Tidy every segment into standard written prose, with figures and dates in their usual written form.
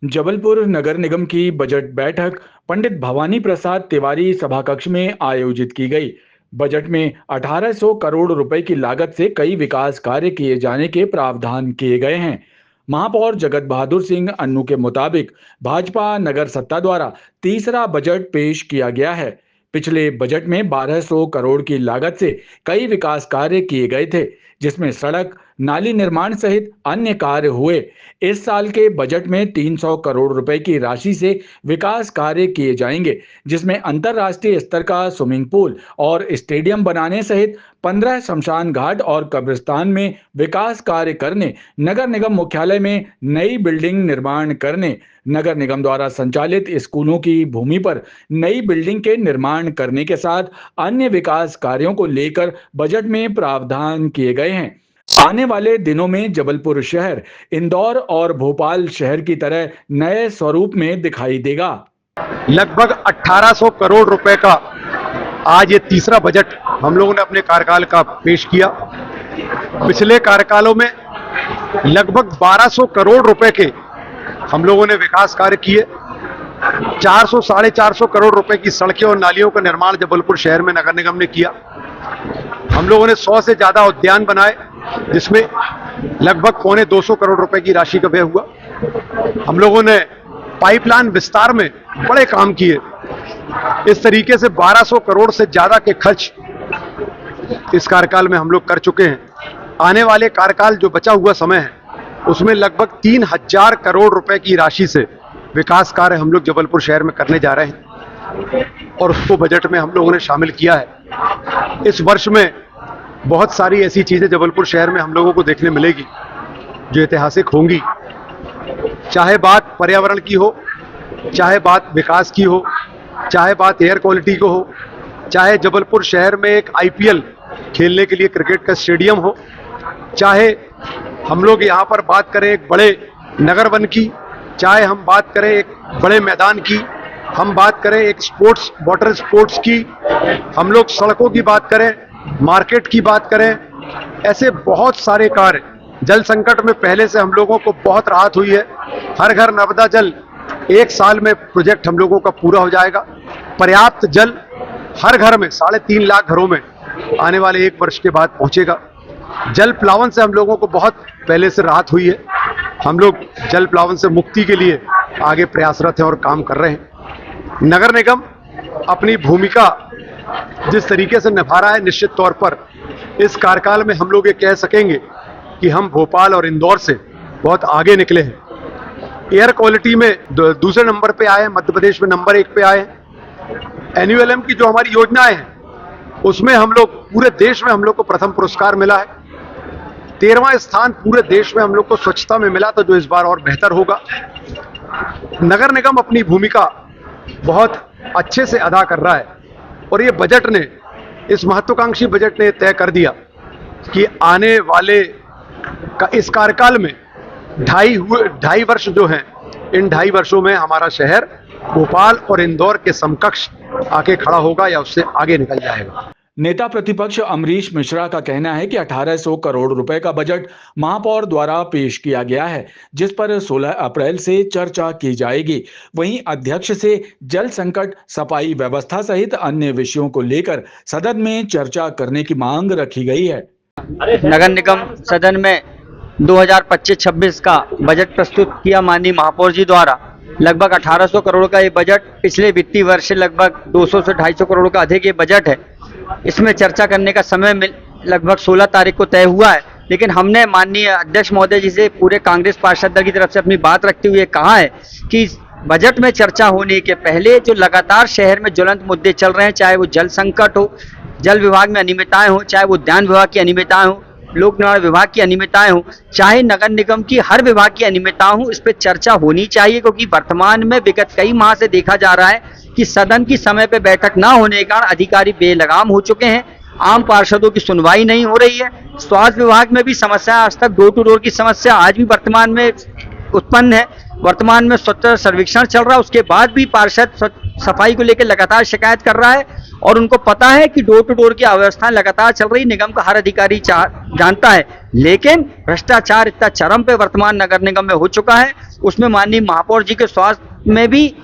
जबलपुर नगर निगम की बजट बैठक पंडित भवानी प्रसाद तिवारी सभाकक्ष में आयोजित की गई। बजट में 1800 करोड़ रुपए की लागत से कई विकास कार्य किए जाने के प्रावधान किए गए हैं। महापौर जगत बहादुर सिंह अन्नू के मुताबिक भाजपा नगर सत्ता द्वारा तीसरा बजट पेश किया गया है। पिछले बजट में 1200 करोड़ की लागत से कई विकास कार्य किए गए थे, जिसमें सड़क, नाली निर्माण सहित अन्य कार्य हुए। इस साल के बजट में 300 करोड़ रुपए की राशि से विकास कार्य किए जाएंगे, जिसमें अंतर्राष्ट्रीय स्तर का स्विमिंग पूल और स्टेडियम बनाने सहित 15 शमशान घाट और कब्रिस्तान में विकास कार्य करने, नगर निगम मुख्यालय में नई बिल्डिंग निर्माण करने, नगर निगम द्वारा संचालित स्कूलों की भूमि पर नई बिल्डिंग के निर्माण करने के साथ अन्य विकास कार्यों को लेकर बजट में प्रावधान किए गए हैं। आने वाले दिनों में जबलपुर शहर इंदौर और भोपाल शहर की तरह नए स्वरूप में दिखाई देगा। लगभग 1800 करोड़ रुपए का आज ये तीसरा बजट हम लोगों ने अपने कार्यकाल का पेश किया। पिछले कार्यकालों में लगभग 1200 करोड़ रुपए के हम लोगों ने विकास कार्य किए। 400 साढ़े 400 करोड़ रुपए की सड़कें और नालियों का निर्माण जबलपुर शहर में नगर निगम ने किया। हम लोगों ने 100 से ज्यादा उद्यान बनाए, जिसमें लगभग 250 करोड़ रुपए की राशि का व्यय हुआ। हम लोगों ने पाइपलाइन विस्तार में बड़े काम किए। इस तरीके से 1200 करोड़ से ज्यादा के खर्च इस कार्यकाल में हम लोग कर चुके हैं। आने वाले कार्यकाल जो बचा हुआ समय है उसमें लगभग 3000 करोड़ रुपए की राशि से विकास कार्य हम लोग जबलपुर शहर में करने जा रहे हैं और उसको बजट में हम लोगों ने शामिल किया है। इस वर्ष में बहुत सारी ऐसी चीजें जबलपुर शहर में हम लोगों को देखने मिलेगी जो ऐतिहासिक होंगी। चाहे बात पर्यावरण की हो, चाहे बात विकास की हो, चाहे बात एयर क्वालिटी को हो, चाहे जबलपुर शहर में एक आईपीएल खेलने के लिए क्रिकेट का स्टेडियम हो, चाहे हम लोग यहाँ पर बात करें एक बड़े नगर वन की, चाहे हम बात करें एक बड़े मैदान की, हम बात करें एक स्पोर्ट्स वाटर स्पोर्ट्स की, हम लोग सड़कों की बात करें, मार्केट की बात करें, ऐसे बहुत सारे कार्य। जल संकट में पहले से हम लोगों को बहुत राहत हुई है। हर घर नर्मदा जल 1 साल में प्रोजेक्ट हम लोगों का पूरा हो जाएगा। पर्याप्त जल हर घर में 3.5 लाख घरों में आने वाले 1 वर्ष के बाद पहुंचेगा। जल प्लावन से हम लोगों को बहुत पहले से राहत हुई है। हम लोग जल प्लावन से मुक्ति के लिए आगे प्रयासरत हैं और काम कर रहे हैं। नगर निगम अपनी भूमिका जिस तरीके से निभा रहा है, निश्चित तौर पर इस कार्यकाल में हम लोग ये कह सकेंगे कि हम भोपाल और इंदौर से बहुत आगे निकले हैं। एयर क्वालिटी में दूसरे नंबर पे आए हैं, मध्य प्रदेश में नंबर 1 पे आए हैं। एनयूएलएम की जो हमारी योजनाएं हैं उसमें हम लोग पूरे देश में हम लोग को प्रथम पुरस्कार मिला है। 13वां स्थान पूरे देश में हम लोग को स्वच्छता में मिला था, जो इस बार और बेहतर होगा। नगर निगम अपनी भूमिका बहुत अच्छे से अदा कर रहा है और ये बजट ने, इस महत्वाकांक्षी बजट ने तय कर दिया कि आने वाले का इस कार्यकाल में 2.5 वर्ष जो हैं, इन 2.5 वर्षों में हमारा शहर भोपाल और इंदौर के समकक्ष आके खड़ा होगा या उससे आगे निकल जाएगा। नेता प्रतिपक्ष अमरीश मिश्रा का कहना है कि 1800 करोड़ रुपए का बजट महापौर द्वारा पेश किया गया है, जिस पर 16 अप्रैल से चर्चा की जाएगी। वहीं अध्यक्ष से जल संकट, सफाई व्यवस्था सहित अन्य विषयों को लेकर सदन में चर्चा करने की मांग रखी गई है। नगर निगम सदन में 2025-26 का बजट प्रस्तुत किया माननीय महापौर जी द्वारा। लगभग 1800 करोड़ का ये बजट पिछले वित्तीय वर्ष से लगभग 200 से 250 करोड़ का अधिक ये बजट है। इसमें चर्चा करने का समय लगभग 16 तारीख को तय हुआ है, लेकिन हमने माननीय अध्यक्ष महोदय जी से पूरे कांग्रेस पार्षद दल की तरफ से अपनी बात रखते हुए कहा है कि बजट में चर्चा होने के पहले जो लगातार शहर में ज्वलंत मुद्दे चल रहे हैं, चाहे वो जल संकट हो, जल विभाग में अनियमितताएं हो, चाहे वो उद्यान विभाग की अनियमितताएं हो, लोक निर्माण विभाग की अनियमितताएं हो, चाहे नगर निगम की हर विभाग की अनियमितताएं हो, इस पर चर्चा होनी चाहिए। क्योंकि वर्तमान में विगत कई माह से देखा जा रहा है कि सदन की समय पर बैठक ना होने के कारण अधिकारी बेलगाम हो चुके हैं, आम पार्षदों की सुनवाई नहीं हो रही है। स्वास्थ्य विभाग में भी समस्या, आज तक डोर टू डोर की समस्या आज भी वर्तमान में उत्पन्न है। वर्तमान में स्वच्छ सर्वेक्षण चल रहा है, उसके बाद भी पार्षद सफाई को लेकर लगातार शिकायत कर रहा है और उनको पता है कि डोर टू डोर की अव्यवस्था लगातार चल रही, निगम का हर अधिकारी जानता है, लेकिन भ्रष्टाचार इतना चरम पे वर्तमान नगर निगम में हो चुका है। उसमें माननीय महापौर जी के स्वास्थ्य में भी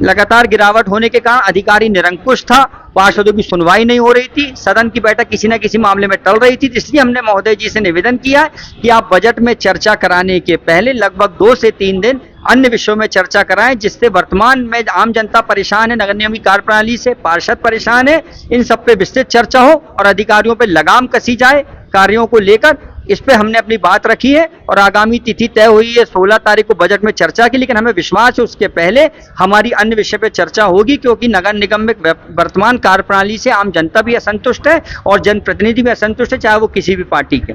लगातार गिरावट होने के कारण अधिकारी निरंकुश था, पार्षदों की सुनवाई नहीं हो रही थी, सदन की बैठक किसी न किसी मामले में टल रही थी। इसलिए हमने महोदय जी से निवेदन किया कि आप बजट में चर्चा कराने के पहले लगभग 2 से 3 दिन अन्य विषयों में चर्चा कराएं, जिससे वर्तमान में आम जनता परेशान है, नगर निगम की कार्यप्रणाली से पार्षद परेशान है, इन सब पे विस्तृत चर्चा हो और अधिकारियों पे लगाम कसी जाए कार्यों को लेकर। इस पे हमने अपनी बात रखी है और आगामी तिथि तय हुई है 16 तारीख को बजट में चर्चा की, लेकिन हमें विश्वास है उसके पहले हमारी अन्य विषय पे चर्चा होगी, क्योंकि नगर निगम में वर्तमान कार्यप्रणाली से आम जनता भी असंतुष्ट है और जनप्रतिनिधि भी असंतुष्ट है, चाहे वो किसी भी पार्टी के।